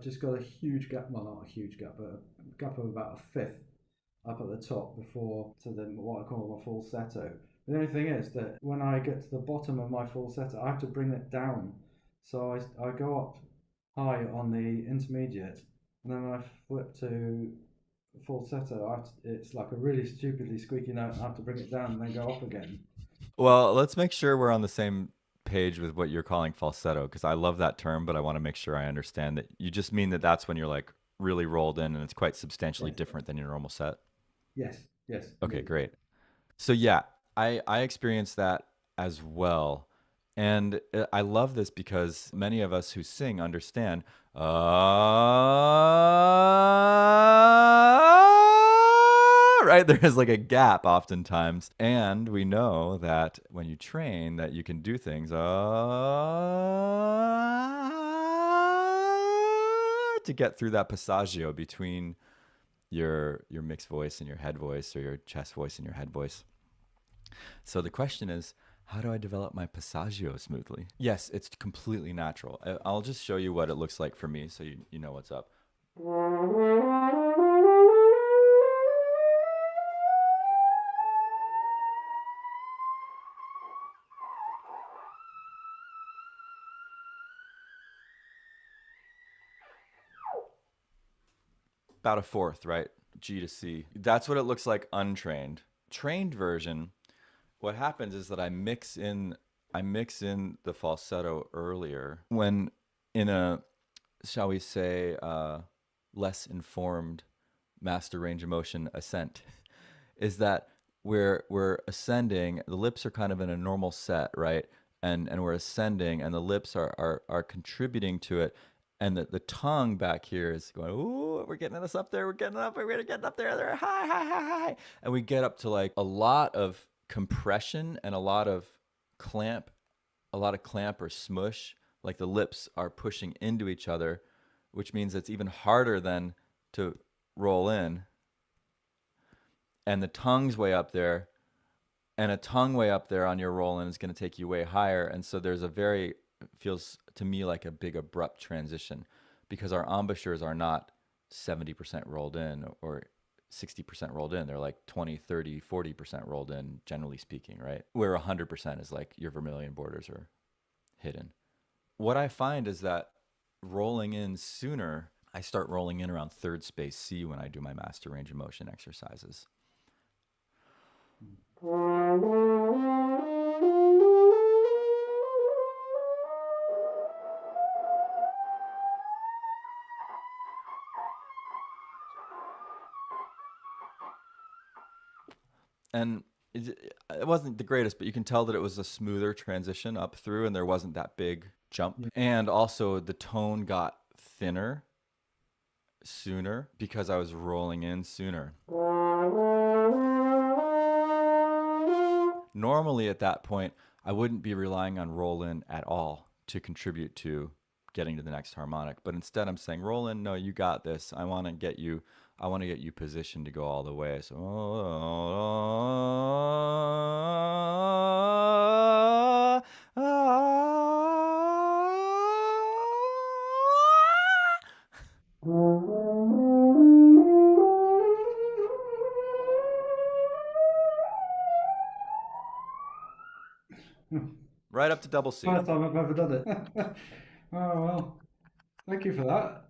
just got a huge gap. Well, not a huge gap, but a gap of about a fifth up at the top before to the what I call my falsetto. The only thing is that when I get to the bottom of my falsetto, I have to bring it down. So I go up high on the intermediate, and then when I flip to falsetto, it's like a really stupidly squeaky note. I have to bring it down and then go up again. Well, let's make sure we're on the same page with what you're calling falsetto, because I love that term, but I want to make sure I understand that you just mean that that's when you're like really rolled in and it's quite substantially Yes, different than your normal set. yes, yes, Okay, indeed. great. So yeah, I experienced that as well. And I love this because many of us who sing understand, right? There's like a gap oftentimes. And we know that when you train that you can do things to get through that passaggio between your mixed voice and your head voice, or your chest voice and your head voice. So the question is, how do I develop my passaggio smoothly? Yes, it's completely natural. I'll just show you what it looks like for me so you know what's up. About a fourth, right? G to C. That's what it looks like untrained. Trained version, what happens is that I mix in the falsetto earlier when in a, shall we say, less informed master range of motion ascent is that we're ascending, the lips are kind of in a normal set, right? And we're ascending and the lips are contributing to it, and the tongue back here is going, ooh, we're getting this up there, we're getting up, we're getting up there, high, high, high, high. And we get up to like a lot of compression and clamp, a lot of clamp or smush, like the lips are pushing into each other, which means it's even harder than to roll in. And the tongue's way up there, and a tongue way up there on your roll in is going to take you way higher. And so there's a very, feels to me like a big abrupt transition, because our embouchures are not 70% rolled in or 60% rolled in. They're like 20, 30, 40% rolled in, generally speaking, right? Where 100% is like your vermilion borders are hidden. What I find is that rolling in sooner, I start rolling in around third space C when I do my master range of motion exercises. And it wasn't the greatest, but you can tell that it was a smoother transition up through, and there wasn't that big jump. Yeah. And also, the tone got thinner sooner because I was rolling in sooner. Normally, at that point, I wouldn't be relying on roll in at all to contribute to getting to the next harmonic. But instead, I'm saying, roll in, no, you got this. I want to get you positioned to go all the way. So, right up to double C. First time I've ever done it. Oh well, thank you for that.